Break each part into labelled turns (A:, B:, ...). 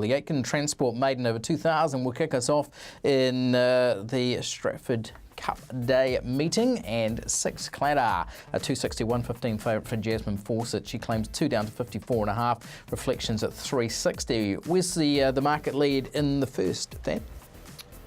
A: The Aitken Transport Maiden over 2000 will kick us off in the Stratford Cup Day meeting, and 6 Claddagh, a 261.15 favourite for Jasmine Fawcett. She claims 2 down to 54.5. Reflections at 360. Where's the market lead in the first, Dan?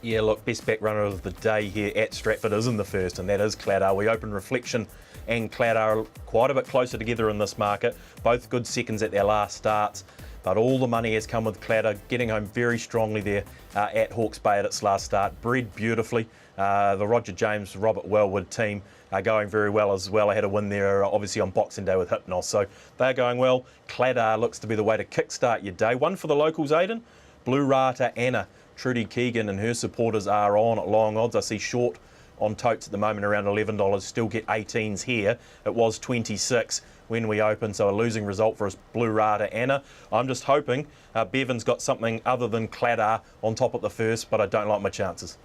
B: Yeah, look, best back runner of the day here at Stratford is in the first, and that is Claddagh. We open Reflection and Claddagh quite a bit closer together in this market. Both good seconds at their last starts, but all the money has come with Claddagh getting home very strongly there at Hawke's Bay at its last start. Bred beautifully. The Roger James, Robert Wellwood team are going very well as well. I had a win there obviously on Boxing Day with Hypnos, so they're going well. Claddagh looks to be the way to kickstart your day. One for the locals, Aidan. Blue Rata Anna. Trudy Keegan and her supporters are on at long odds. I see short on totes at the moment around $11. Still get 18s here. It was 26 when we opened, so a losing result for us, Blue Rata Anna. I'm just hoping Bevan's got something other than Claddagh on top at the first, but I don't like my chances.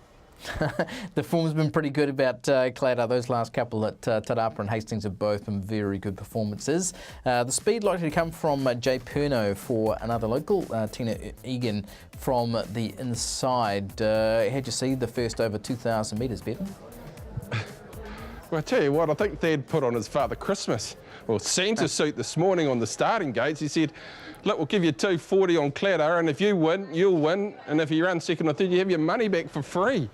A: The form's been pretty good about Claddagh. Those last couple at Tarapa and Hastings have both been very good performances. The speed likely to come from Jay Perno for another local, Tina Egan from the inside. How'd you see the first over 2,000 metres, Bevan?
C: Well, I tell you what, I think Thad put on his Father Christmas, or Santa suit this morning on the starting gates. He said, look, we'll give you 240 on Claddagh, and if you win, you'll win, and if you run second or third, you have your money back for free.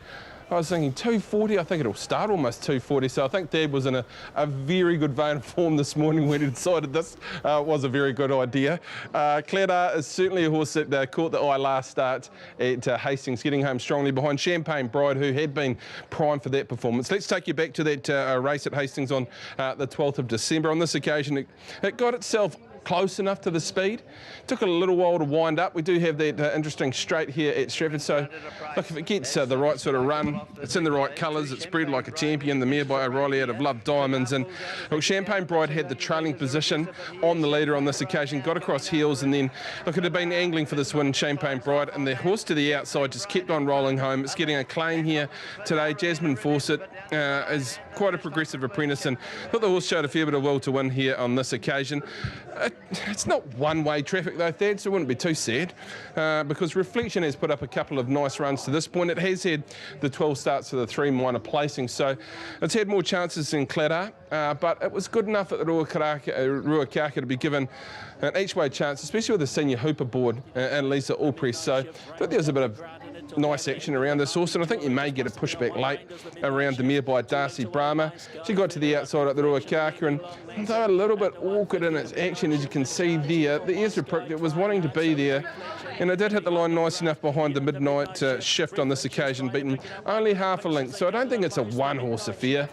C: I was thinking 240, I think it'll start almost 240, so I think Thad was in a very good vein of form this morning when he decided this was a very good idea. Claddagh is certainly a horse that caught the eye last start at Hastings, getting home strongly behind Champagne Bride, who had been primed for that performance. Let's take you back to that race at Hastings on the 12th of December. On this occasion, it got itself close enough to the speed. Took a little while to wind up. We do have that interesting straight here at Stratford, so look, if it gets the right sort of run, it's in the right colours, it's bred like a champion. The mare by O'Reilly out of Love Diamonds, and look, Champagne Bride had the trailing position on the leader on this occasion, got across heels, and then look, it had been angling for this win, Champagne Bride, and the horse to the outside just kept on rolling home. It's getting a claim here today. Jasmine Fawcett is quite a progressive apprentice, and I thought the horse showed a fair bit of will to win here on this occasion. It's not one-way traffic though, Thad, so it wouldn't be too sad, because Reflection has put up a couple of nice runs to this point. It has had the 12 starts to the 3 minor placings, so it's had more chances than Claddagh, but it was good enough at the Ruakaka to be given an each-way chance, especially with the senior hooper board and Lisa Allpress. So I thought there was a bit of nice action around this horse, and I think you may get a pushback late around the mare by Darcy Brahma. She got to the outside at the Ruakaka, and though a little bit awkward in its action, as you can see there, the ears were pricked. It was wanting to be there, and it did hit the line nice enough behind the midnight shift on this occasion, beaten only half a length. So I don't think it's a one-horse affair.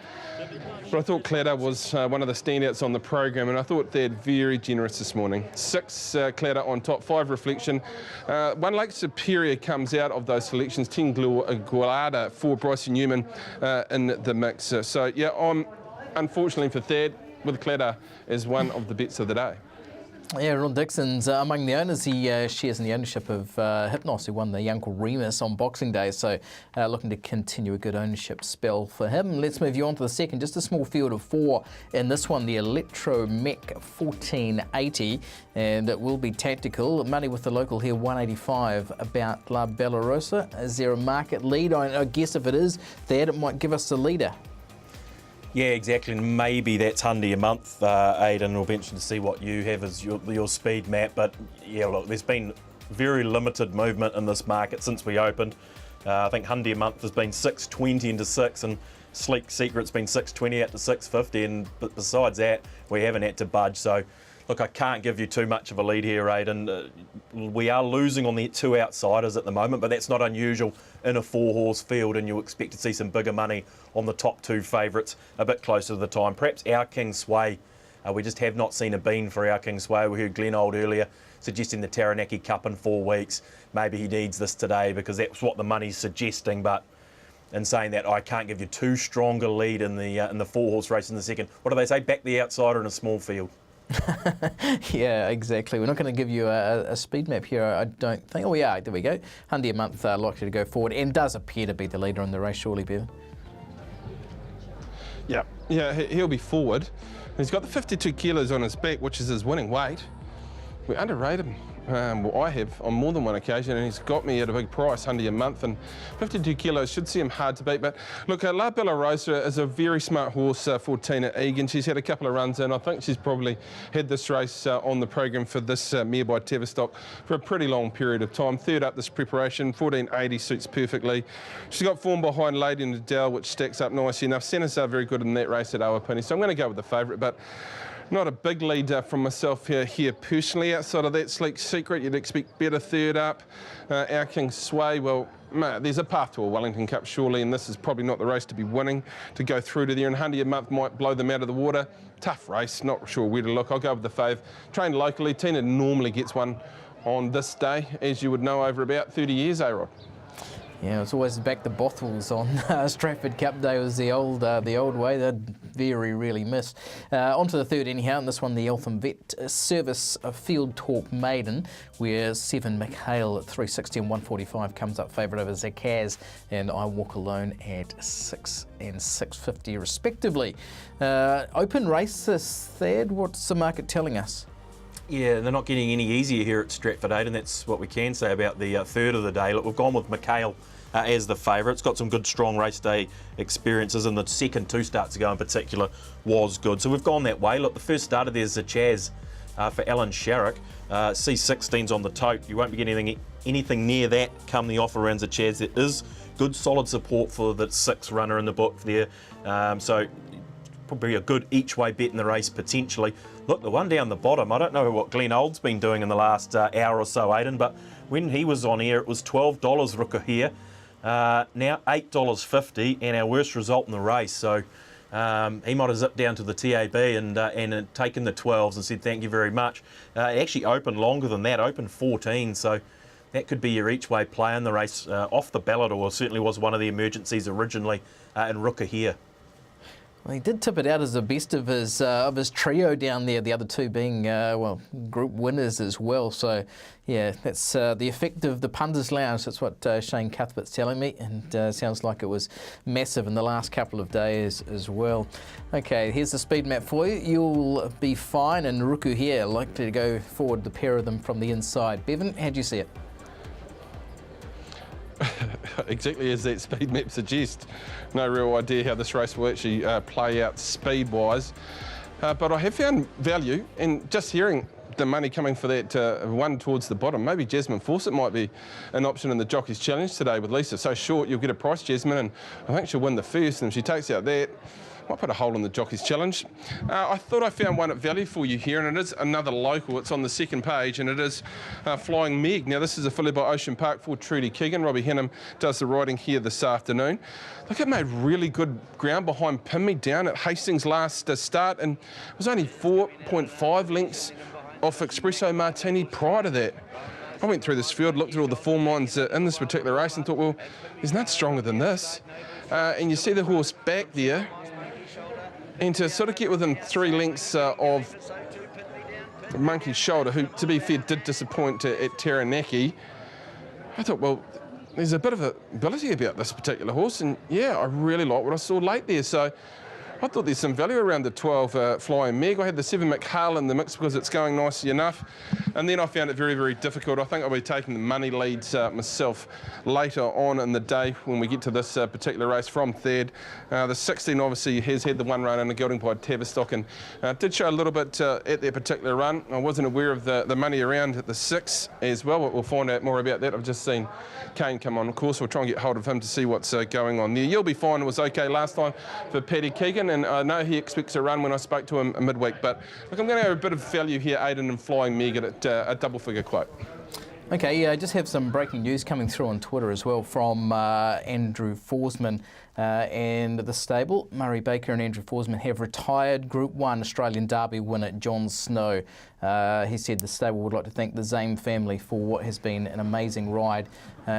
C: But I thought Claddagh was one of the standouts on the program, and I thought they're very generous this morning. 6 Claddagh on top, 5 Reflection. 1 Lake Superior comes out of those selections. 10 Gualada for Bryson Newman in the mix. So yeah, I'm unfortunately for Thad with Claddagh as one of the bets of the day.
A: Yeah, Ron Dixon's among the owners. He shares in the ownership of Hypnos, who won the Uncle Remus on Boxing Day, so looking to continue a good ownership spell for him. Let's move you on to the second, just a small field of 4 in this one, the Electro Mech 1480, and it will be tactical. Money with the local here, 185 about La Bellarosa. Is there a market lead? I guess if it is, Thad, it might give us the leader.
B: Yeah, exactly, and maybe that's Hyundai a month, Aidan. It'll be interesting to see what you have as your speed map, but yeah, look, there's been very limited movement in this market since we opened. I think Hyundai a month has been 620 into 6, and Sleek Secret's been 620 out to 650, and besides that, we haven't had to budge. So, look, I can't give you too much of a lead here, Aidan. We are losing on the 2 outsiders at the moment, but that's not unusual in a 4-horse field, and you'll expect to see some bigger money on the top 2 favourites a bit closer to the time. Perhaps Our King Sway. We just have not seen a bean for Our King Sway. We heard Glenn Old earlier suggesting the Taranaki Cup in 4 weeks. Maybe he needs this today because that's what the money's suggesting, but in saying that, I can't give you too strong a lead in the 4-horse race in the second. What do they say? Back the outsider in a small field.
A: Yeah, exactly. We're not going to give you a speed map here, I don't think. Oh, we are. There we go. Hyundai a month likely to go forward, and does appear to be the leader in the race, surely, Bevan.
C: Yeah, he'll be forward. He's got the 52 kilos on his back, which is his winning weight. We underrate him Well, I have on more than one occasion, and he's got me at a big price, under a month, and 52 kilos should see him hard to beat. But look, La Bella Rosa is a very smart horse for Tina Egan. She's had a couple of runs in. I think she's probably had this race on the program for this mare by Tavistock for a pretty long period of time. Third up this preparation, 1480 suits perfectly. She's got form behind Lady Nadal, which stacks up nicely enough. Centres are very good in that race at Awapuni, so I'm going to go with the favourite, but not a big lead from myself here personally. Outside of that, Sleek Secret, you'd expect better. Third up, Our King Sway. Well, there's a path to a Wellington Cup surely, and this is probably not the race to be winning. To go through to there, and 100 a month might blow them out of the water. Tough race, not sure where to look. I'll go with the fave. Trained locally, Tina normally gets one on this day, as you would know, over about 30 years, A-Rod.
A: Yeah, it's always back the bottles on Stratford Cup Day was the old way. They'd really missed. On to the third anyhow, and this one the Eltham Vet Service Field Talk Maiden, where 7 McHale at 360 and 145 comes up favourite over Zakaz, and I Walk Alone at 6 and 650 respectively. Open race this, Thad, what's the market telling us?
B: Yeah, they're not getting any easier here at Stratford 8, and that's what we can say about the third of the day. Look, we've gone with McHale as the favourite. It's got some good strong race day experiences, and the second 2 starts ago in particular was good. So we've gone that way. Look, the first starter there's a Chaz for Alan Sharrock. C16's on the tote. You won't be getting anything near that come the offer rounds of Chaz. There is good solid support for the 6 runner in the book there. So probably a good each way bet in the race potentially. Look, the one down the bottom, I don't know what Glenn Old's been doing in the last hour or so, Aidan, but when he was on air it was $12 Ruka here. Now $8.50, and our worst result in the race. So he might have zipped down to the TAB and taken the 12s and said thank you very much. It actually opened longer than that, opened 14. So that could be your each way play in the race off the ballot, or certainly was one of the emergencies originally in Ruka here.
A: Well, he did tip it out as the best of his trio down there, the other 2 being, group winners as well. So, yeah, that's the effect of the Punters Lounge. That's what Shane Cuthbert's telling me, and sounds like it was massive in the last couple of days as well. Okay, here's the speed map for you. You'll be fine, and Ruku here, likely to go forward, the pair of them from the inside. Bevan, how'd you see it?
C: Exactly as that speed map suggests. No real idea how this race will actually play out speed-wise. But I have found value, and just hearing the money coming for that one towards the bottom, maybe Jasmine Fawcett might be an option in the Jockey's Challenge today with Lisa. So short, you'll get a price, Jasmine, and I think she'll win the first, and if she takes out that, might put a hole in the Jockey's Challenge. I thought I found one at value for you here, and it is another local. It's on the second page, and it is Flying Meg. Now, this is a filly by Ocean Park for Trudy Keegan. Robbie Hennam does the riding here this afternoon. Look, it made really good ground behind Pin Me Down at Hastings last start, and it was only 4.5 lengths off Espresso Martini prior to that. I went through this field, looked at all the form lines in this particular race, and thought, well, there's nothing stronger than this. And you see the horse back there, and to sort of get within 3 lengths of Monkey's Shoulder, who, to be fair, did disappoint at Taranaki, I thought, well, there's a bit of ability about this particular horse, and yeah, I really like what I saw late there. So I thought there's some value around the 12 Flying Meg. I had the 7 McHale in the mix because it's going nicely enough. And then I found it very difficult. I think I'll be taking the money leads myself later on in the day when we get to this particular race from third. The 16 obviously has had the one run in the gelding by Tavistock, and did show a little bit at that particular run. I wasn't aware of the money around at the 6 as well, but we'll find out more about that. I've just seen Kane come on. Of course, we'll try and get hold of him to see what's going on there. You'll be fine. It was okay last time for Paddy Keegan, and I know he expects a run when I spoke to him midweek. But look, I'm going to have a bit of value here, Aidan and Flying Meg at a double-figure quote.
A: Okay, just have some breaking news coming through on Twitter as well from Andrew Forsman and the stable. Murray Baker and Andrew Forsman have retired Group 1 Australian Derby winner John Snow. He said the stable would like to thank the Zame family for what has been an amazing ride.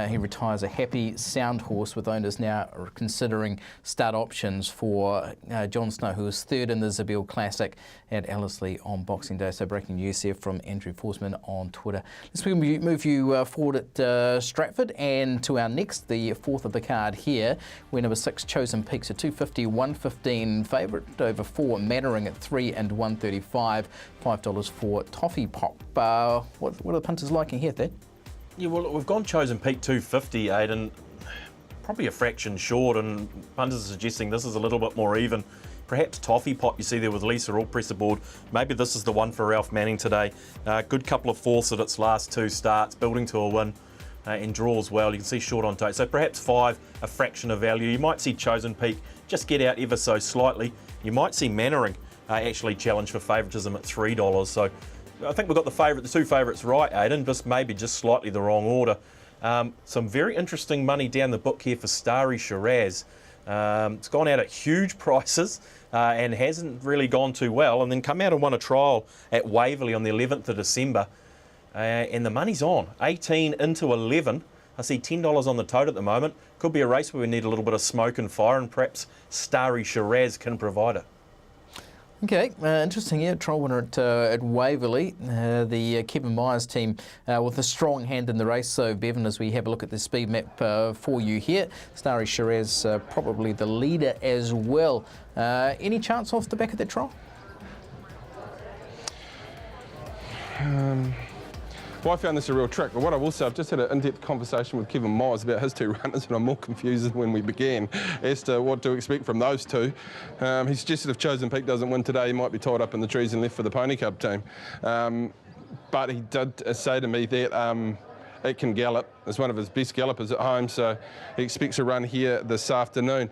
A: He retires a happy, sound horse, with owners now considering start options for John Snow, who was third in the Zabeel Classic at Ellerslie on Boxing Day. So breaking news here from Andrew Forsman on Twitter. Let's move you forward at Stratford and to our next, the fourth of the card here, where number 6 Chosen Peaks, a 250, 115 favourite over 4 Mannering at 3 and 135, $5 for for Toffee Pop. What are the punters liking here, Thad?
B: Yeah, well, we've gone Chosen Peak 250, Aidan. Probably a fraction short, and punters are suggesting this is a little bit more even. Perhaps Toffee Pop, you see there with Lisa, all press aboard. Maybe this is the one for Ralph Manning today. Good couple of fourths at its last 2 starts, building to a win and draw as well. You can see short on tote. So perhaps 5, a fraction of value. You might see Chosen Peak just get out ever so slightly. You might see Mannering actually challenge for favouritism at $3. So I think we've got the 2 favourites right, Aidan, maybe just slightly the wrong order. Some very interesting money down the book here for Starry Shiraz. It's gone out at huge prices and hasn't really gone too well, and then come out and won a trial at Waverley on the 11th of December. And the money's on, 18 into 11. I see $10 on the tote at the moment. Could be a race where we need a little bit of smoke and fire, and perhaps Starry Shiraz can provide it.
A: Okay, interesting here. Trial winner at Waverley. The Kevin Myers team with a strong hand in the race. So, Bevan, as we have a look at the speed map for you here, Starry Shiraz probably the leader as well. Any chance off the back of that trial?
C: Well, I found this a real trick. But what I will say, I've just had an in-depth conversation with Kevin Myers about his 2 runners, and I'm more confused than when we began as to what to expect from those 2. He suggested if Chosen Peak doesn't win today, he might be tied up in the trees and left for the Pony Cub team. But he did say to me that it can gallop. It's one of his best gallopers at home, so he expects a run here this afternoon.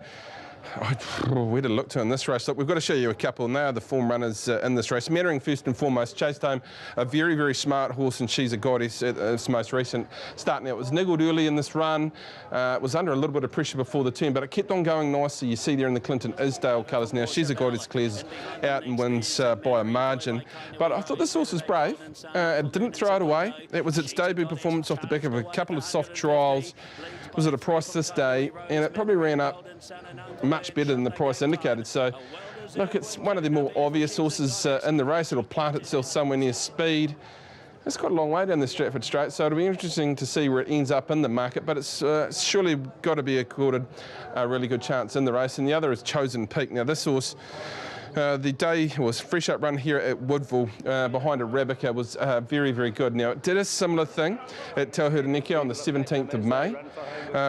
C: Where to look to in this race? Look, we've got to show you a couple now, the form runners in this race. Mannering first and foremost, chased home a very, very smart horse, and She's a Goddess at its most recent start. Now, it was niggled early in this run. It was under a little bit of pressure before the turn, but it kept on going nicely. You see there in the Clinton Isdale colours now. She's a Goddess clears out and wins by a margin. But I thought this horse was brave. It didn't throw it away. It was its debut performance off the back of a couple of soft trials. It was at a price this day, and it probably ran up much better than the price indicated. So, look, it's one of the more obvious horses in the race. It'll plant itself somewhere near speed. It's got a long way down the Stratford Straight, so it'll be interesting to see where it ends up in the market, but it's surely got to be accorded a really good chance in the race. And the other is Chosen Peak. Now, this horse, the day was fresh up run here at Woodville behind Arabica was very, very good. Now, it did a similar thing at Te Ahuraneke on the 17th of May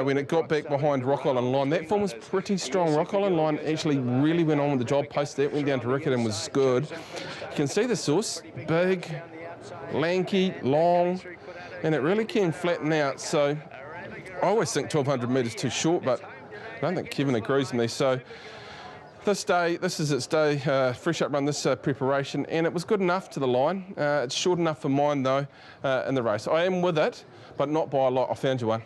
C: when it got back behind Rock Island Line. That form was pretty strong. Rock Island Line actually really went on with the job post that, went down to Rickett and was good. You can see this horse, big, lanky, long, and it really can flatten out. So I always think 1,200 metres too short, but I don't think Kevin agrees with me. So this is its day, fresh up run, this preparation, and it was good enough to the line. It's short enough for mine, though, in the race. I am with it, but not by a lot. I found you one.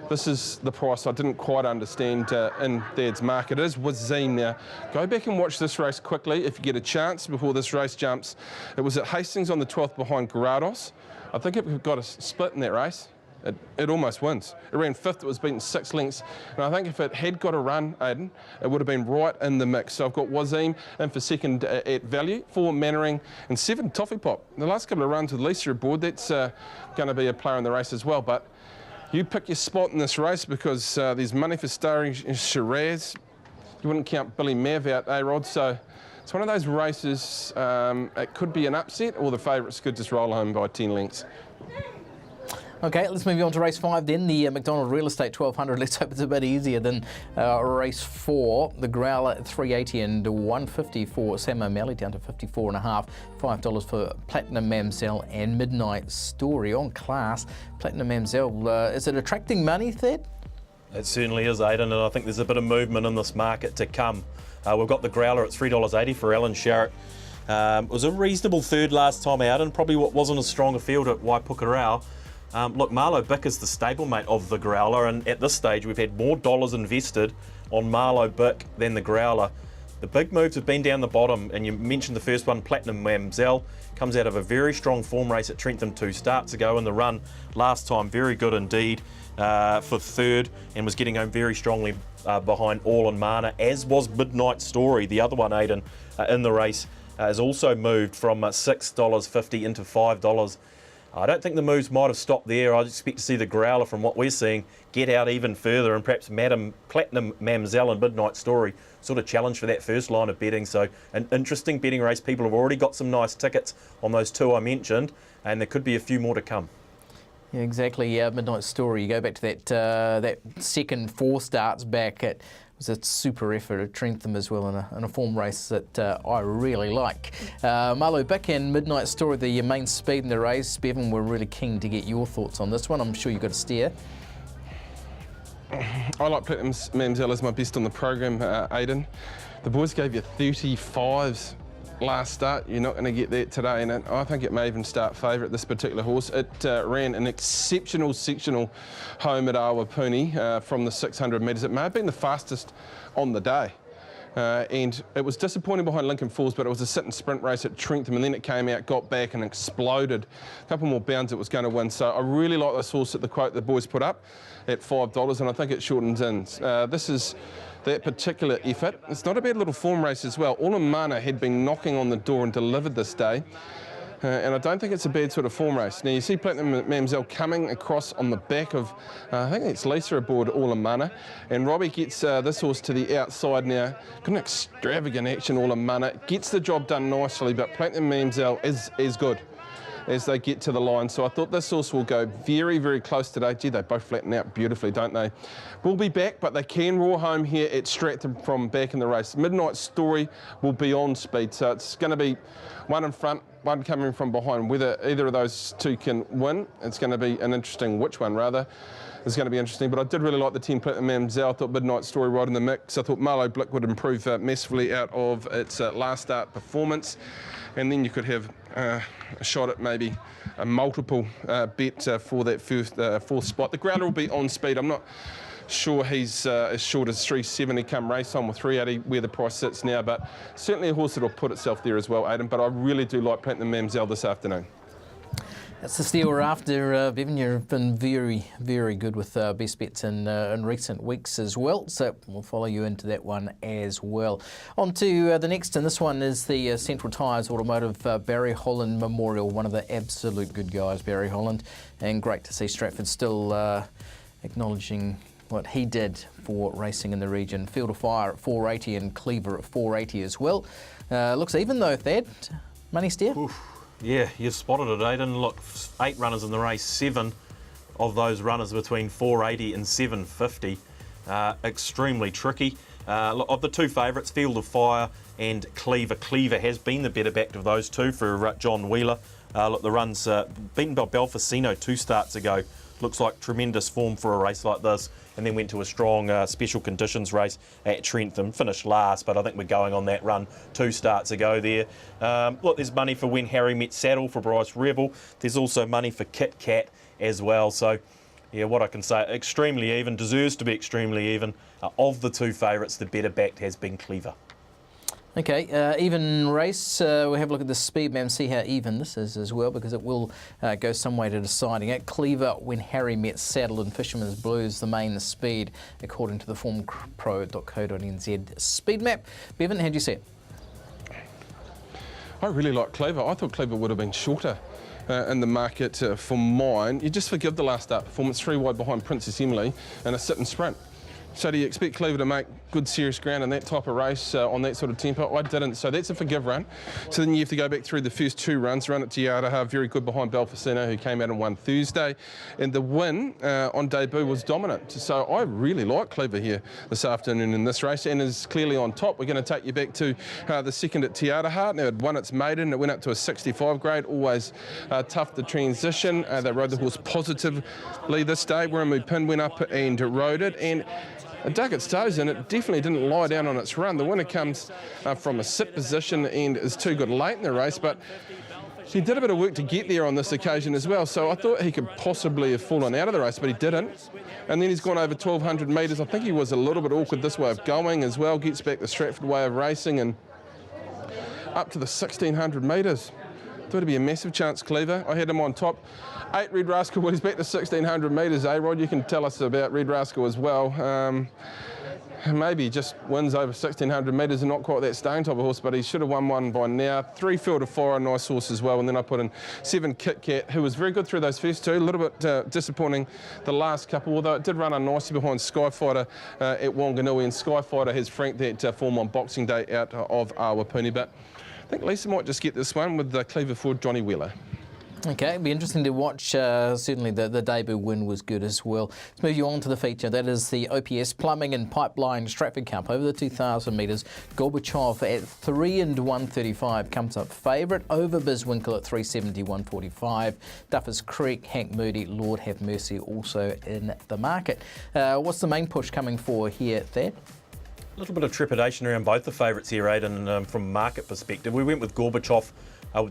C: This is the price I didn't quite understand in Thad's market. It is Wazine. Now, go back and watch this race quickly if you get a chance before this race jumps. It was at Hastings on the 12th behind Garados. I think it got a split in that race. It almost wins. It ran 5th, it was beaten 6 lengths. And I think if it had got a run, Aidan, it would have been right in the mix. So I've got Wazim in for second at value, 4 Mannering and 7 Toffee Pop. The last couple of runs with Lisa aboard, that's going to be a player in the race as well. But you pick your spot in this race because there's money for Starry Shiraz. You wouldn't count Billy Mav out, Rod. So it's one of those races, it could be an upset or the favourites could just roll home by 10 lengths.
A: Okay, let's move on to race 5 then, the McDonald Real Estate 1200. Let's hope it's a bit easier than race 4. The Growler at 380 and 150 for Sam O'Malley, down to 54.5. $5 for Platinum Mamselle and Midnight Story. On class, Platinum Mamselle, is it attracting money, Thad?
B: It certainly is, Aidan, and I think there's a bit of movement in this market to come. We've got the Growler at $3.80 for Alan Sharrett. It was a reasonable third last time out, and probably what wasn't a stronger field at Waipukurau. Look, Marlow Bick is the stablemate of the Growler, and at this stage we've had more dollars invested on Marlow Bick than the Growler. The big moves have been down the bottom, and you mentioned the first one, Platinum Mamselle, comes out of a very strong form race at Trentham 2 starts ago in the run last time, very good indeed for third, and was getting home very strongly behind All in Mana, as was Midnight Story, the other one, Aidan, in the race, has also moved from $6.50 into $5. I don't think the moves might have stopped there. I expect to see the Growler, from what we're seeing, get out even further, and perhaps Madam Platinum Mamzelle and Midnight Story sort of challenge for that first line of betting. So an interesting betting race. People have already got some nice tickets on those two I mentioned, and there could be a few more to come.
A: Yeah, exactly. Midnight Story. You go back to that second 4 starts back. It was a super effort at Trentham as well in a form race that I really like. Marlo Bick and Midnight Story, the main speed in the race. Bevan, we're really keen to get your thoughts on this one. I'm sure you've got a steer.
C: I like Platinum Mamzelle as my best on the program, Aidan. The boys gave you 35s last start. You're not going to get that today, and I think it may even start favourite, this particular horse. It ran an exceptional sectional home at Awapuni from the 600 metres. It may have been the fastest on the day. And it was disappointing behind Lincoln Falls, but it was a sit and sprint race at Trentham, and then it came out, got back and exploded. A couple more bounds it was going to win. So I really like this horse at the quote the boys put up at $5, and I think it shortens in. This is that particular effort. It's not a bad little form race as well. Olamana had been knocking on the door and delivered this day. And I don't think it's a bad sort of form race. Now you see Platinum Mamzelle coming across on the back of, I think it's Lisa aboard Olamana, and Robbie gets this horse to the outside now. Got an extravagant action, Olamana. Gets the job done nicely, but Platinum Mamzelle is good as they get to the line. So I thought this horse will go very, very close today. Gee, they both flatten out beautifully, don't they? We'll be back, but they can roar home here at Stratford from back in the race. Midnight Story will be on speed, so it's going to be one in front, one coming from behind. Whether either of those two can win, it's going to be an interesting, which one rather, is going to be interesting. But I did really like the 10 Platinum Mamzelle. I thought Midnight Story right in the mix. I thought Marlo Blick would improve massively out of its last start performance. And then you could have a shot at maybe a multiple bet for that fourth spot. The Growler will be on speed. I'm not sure he's as short as 370 come race on with 380 where the price sits now, but certainly a horse that will put itself there as well, Aidan. But I really do like Platinum Mamzelle this afternoon.
A: That's the steal we're after, Bevan. You've been very, very good with best bets in recent weeks as well, so we'll follow you into that one as well. On to the next, and this one is the Central Tyres Automotive Barry Holland Memorial, one of the absolute good guys, Barry Holland, and great to see Stratford still acknowledging what he did for racing in the region. Field of Fire at 480 and Cleaver at 480 as well. Looks even though, Thad. Money steer?
B: Oof. Yeah, you've spotted it, Aidan. Look, 8 runners in the race, 7 of those runners between 480 and 750. Extremely tricky. Look, of the two favourites, Field of Fire and Cleaver. Cleaver has been the better backed of those two for John Wheeler. Look, the run's beaten by Belfacino 2 starts ago. Looks like tremendous form for a race like this, and then went to a strong special conditions race at Trentham. Finished last, but I think we're going on that run 2 starts ago there. Look, there's money for When Harry Met Saddle for Bryce Rebel. There's also money for Kit Kat as well. So, yeah, what I can say, extremely even, deserves to be extremely even. Of the two favourites, the better backed has been Cleaver.
A: Okay, even race. We'll have a look at the speed map and see how even this is as well, because it will go some way to deciding it. Cleaver, When Harry Met Saddle, and Fisherman's Blues, the main speed, according to the formpro.co.nz speed map. Bevan, how do you see it?
C: I really like Cleaver. I thought Cleaver would have been shorter in the market for mine. You just forgive the last start performance, 3 wide behind Princess Emily and a sit and sprint. So do you expect Cleaver to make good serious ground in that type of race on that sort of tempo? I didn't, so that's a forgive run. So then you have to go back through the first 2 runs, run at Te Araha, very good behind Belfacino, who came out and won Thursday. And the win on debut was dominant. So I really like Cleaver here this afternoon in this race, and is clearly on top. We're going to take you back to the second at Te Araha. Now, it won its maiden, it went up to a 65 grade, always tough to transition. They rode the horse positively this day. Wiramu Pin went up and rode it, and it dug its toes in. It definitely didn't lie down on its run. The winner comes from a sit position and is too good late in the race, but he did a bit of work to get there on this occasion as well. So I thought he could possibly have fallen out of the race, but he didn't. And then he's gone over 1,200 metres. I think he was a little bit awkward this way of going as well. Gets back the Stratford way of racing and up to the 1,600 metres. Thought it'd be a massive chance, Cleaver. I had him on top. 8 Red Rascal, well, he's back to 1,600 metres, Rod? You can tell us about Red Rascal as well. maybe just wins over 1,600 metres and not quite that staying type of horse, but he should have won one by now. 3 Field of Fire, nice horse as well, and then I put in 7 Kit Kat, who was very good through those first two. A little bit disappointing the last couple, although it did run on nicely behind Skyfighter at Wanganui, and Skyfighter has franked that form on Boxing Day out of Awapuni, but I think Lisa might just get this one with the Cleaver Ford Johnny Wheeler.
A: Okay, it'll be interesting to watch. Certainly the debut win was good as well. Let's move you on to the feature. That is the OPS Plumbing and Pipeline Stratford Cup over the 2,000 metres. Gorbachev at 3 and 135 comes up favourite over Biswinkle at 370, 145. Duffers Creek, Hank Moody, Lord Have Mercy also in the market. What's the main push coming for here, Thad?
B: A little bit of trepidation around both the favourites here, Aidan, from a market perspective. We went with Gorbachev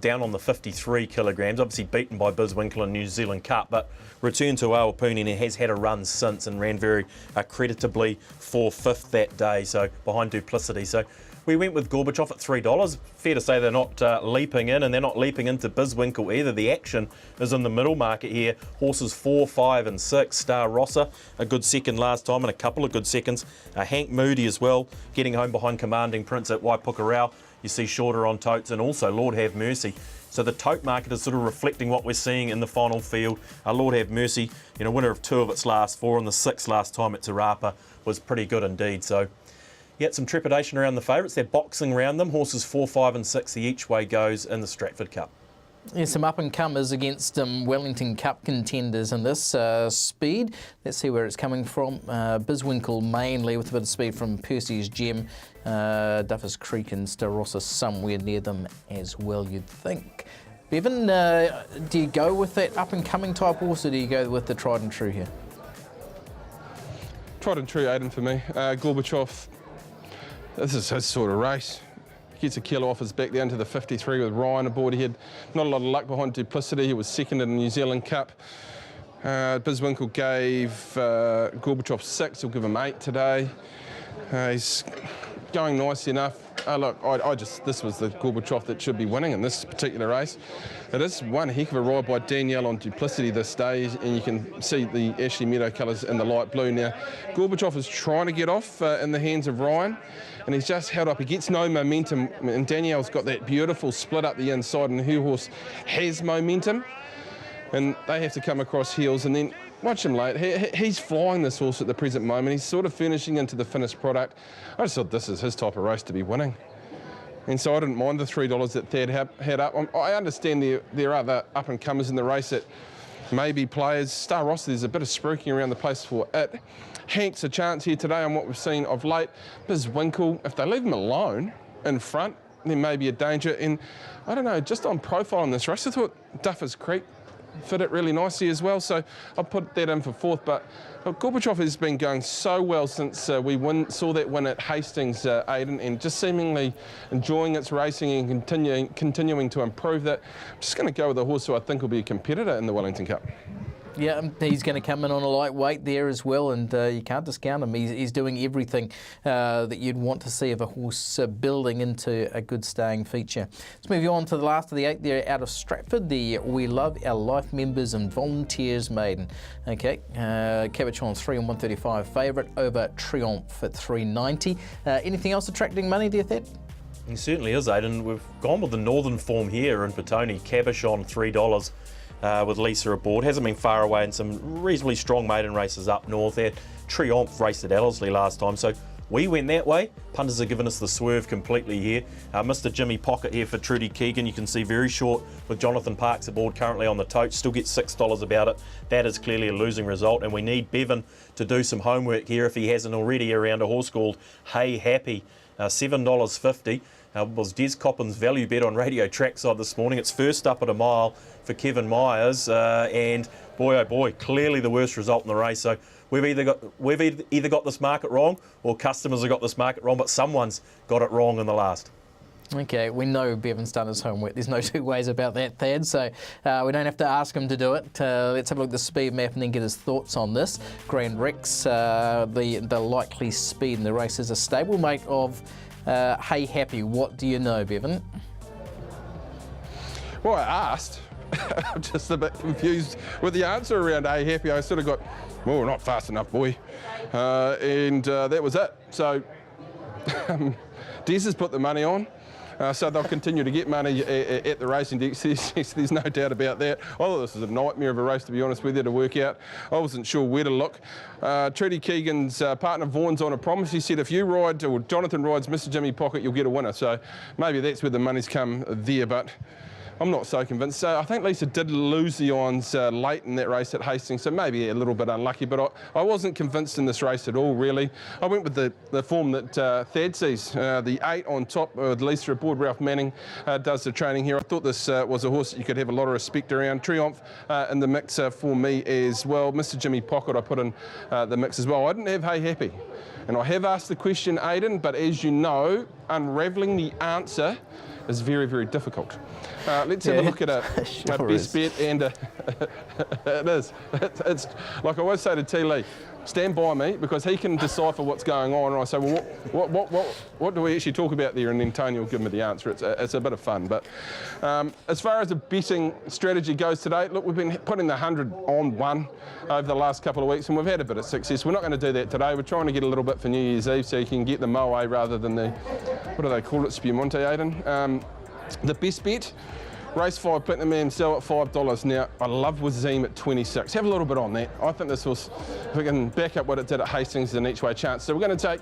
B: down on the 53 kilograms, obviously beaten by Biswinkle in New Zealand Cup, but returned to Awapuni and has had a run since and ran very creditably for 5th that day, so behind Duplicity. So we went with Gorbachev at $3. Fair to say they're not leaping in, and they're not leaping into Biswinkle either. The action is in the middle market here. Horses 4, 5 and 6. Star Rossa, a good second last time and a couple of good seconds. Hank Moody as well, getting home behind Commanding Prince at Waipukurau. You see shorter on totes, and also Lord Have Mercy. So the tote market is sort of reflecting what we're seeing in the final field. Lord Have Mercy, winner of 2 of its last 4, and the 6th last time at Te Rapa was pretty good indeed. So yet some trepidation around the favourites. They're boxing around them. Horses 4, 5 and 6 the each way goes in the Stratford Cup.
A: Yeah, some up-and-comers against Wellington Cup contenders in this speed. Let's see where it's coming from. Biswinkle mainly with a bit of speed from Percy's Gem. Duffers Creek and Star Rossa somewhere near them as well, you'd think. Bevan, do you go with that up-and-coming type horse, or do you go with the tried and true here?
C: Tried and true, Aidan, for me. Gorbachev, this is his sort of race. Gets a kilo off his back down to the 53 with Ryan aboard. He had not a lot of luck behind Duplicity. He was second in the New Zealand Cup. Biswinkle gave Gorbachev 6. He'll give him 8 today. He's going nice enough. Look, this was the Gorbachev that should be winning in this particular race. It is one heck of a ride by Danielle on Duplicity this day, and you can see the Ashley Meadow colours in the light blue now. Gorbachev is trying to get off in the hands of Ryan, and he's just held up. He gets no momentum, and Danielle's got that beautiful split up the inside, and her horse has momentum, and they have to come across heels, and then watch him late. He's flying this horse at the present moment. He's sort of finishing into the finished product. I just thought this is his type of race to be winning. And so I didn't mind the $3 that Thad had up. I understand there are other up-and-comers in the race that may be players. Star Rossa, there's a bit of spruiking around the place for it. Hank's a chance here today on what we've seen of late. Biswinkle, if they leave him alone in front, there may be a danger. And I don't know, just on profile in this race, I thought Duffers Creek fit it really nicely as well, so I'll put that in for 4th. But Gorbachev has been going so well since we saw that win at Hastings, Aidan, and just seemingly enjoying its racing and continuing to improve that. I'm just going to go with a horse who I think will be a competitor in the Wellington Cup.
A: Yeah, he's going to come in on a lightweight there as well, and you can't discount him. He's doing everything that you'd want to see of a horse building into a good staying feature. Let's move on to the last of the 8 there out of Stratford, the We Love Our Life Members and Volunteers Maiden. Okay, Cabochon's 3 and 135 favourite over Triomphe at 390. Anything else attracting money, do you think?
B: He certainly is, Aidan. We've gone with the northern form here in Petone. Cabochon $3. With Lisa aboard. Hasn't been far away in some reasonably strong maiden races up north there. Triomphe raced at Ellerslie last time, so we went that way. Punters have given us the swerve completely here. Mr. Jimmy Pocket here for Trudy Keegan. You can see very short with Jonathan Parks aboard currently on the tote. Still gets $6 about it. That is clearly a losing result, and we need Bevan to do some homework here if he hasn't already around a horse called Hey Happy. $7.50. Was Des Coppin's value bet on Radio Trackside this morning. It's first up at a mile for Kevin Myers, and boy oh boy, clearly the worst result in the race. So we've either got this market wrong, or customers have got this market wrong, but someone's got it wrong in the last. Okay, we know Bevan's done his homework. There's no two ways about that, Thad, so we don't have to ask him to do it. Let's have a look at the speed map and then get his thoughts on this. Grand Rex, the likely speed in the race is a stablemate of Hey Happy. What do you know, Bevan?
C: Well, I asked, I'm just a bit confused with the answer around A Happy. I sort of got, well, not fast enough, boy. And that was it. So Des has put the money on. So they'll continue to get money at the racing deck. There's no doubt about that. I thought this was a nightmare of a race, to be honest with you, to work out. I wasn't sure where to look. Trudy Keegan's partner Vaughan's on a promise. He said if you ride, or Jonathan rides Mr. Jimmy Pocket, you'll get a winner. So maybe that's where the money's come there, but I'm not so convinced. I think Lisa did lose the irons late in that race at Hastings, so maybe a little bit unlucky, but I wasn't convinced in this race at all, really. I went with the form that Thad sees, the 8 on top with Lisa aboard. Ralph Manning does the training here. I thought this was a horse that you could have a lot of respect around. Triumph in the mix for me as well. Mr. Jimmy Pocket I put in the mix as well. I didn't have Hey Happy. And I have asked the question, Aidan, but as you know, unravelling the answer is very, very difficult. Let's have a look at a best bet, and it is. It's like I always say to T. Lee, stand by me, because he can decipher what's going on, and I say, well, what do we actually talk about there? And then Tony will give me the answer. It's a bit of fun. But as far as the betting strategy goes today, look, we've been putting the 100 on 1 over the last couple of weeks, and we've had a bit of success. We're not going to do that today. We're trying to get a little bit for New Year's Eve, so you can get the Moe rather than the, what do they call it, Spumante, Aidan? The best bet, race 5, Platinum Mamsell at $5. Now, I love Wazim at 26. Have a little bit on that. I think this was, if we can back up what it did at Hastings, an each way chance. So we're going to take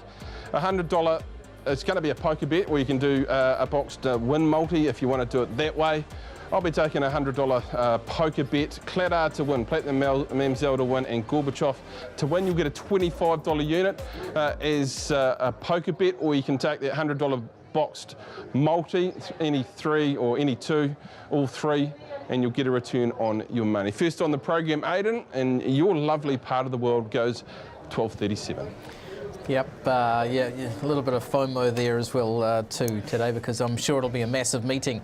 C: a $100, it's going to be a poker bet, or you can do a boxed win multi if you want to do it that way. I'll be taking a $100 poker bet. Claddagh to win, Platinum Mamsell to win, and Gorbachev to win. You'll get a $25 unit as a poker bet, or you can take that $100 boxed multi, any 3 or any 2, all 3, and you'll get a return on your money. First on the program, Aidan, and your lovely part of the world goes 12:37.
A: Yep, yeah, a little bit of FOMO there as well too today, because I'm sure it'll be a massive meeting.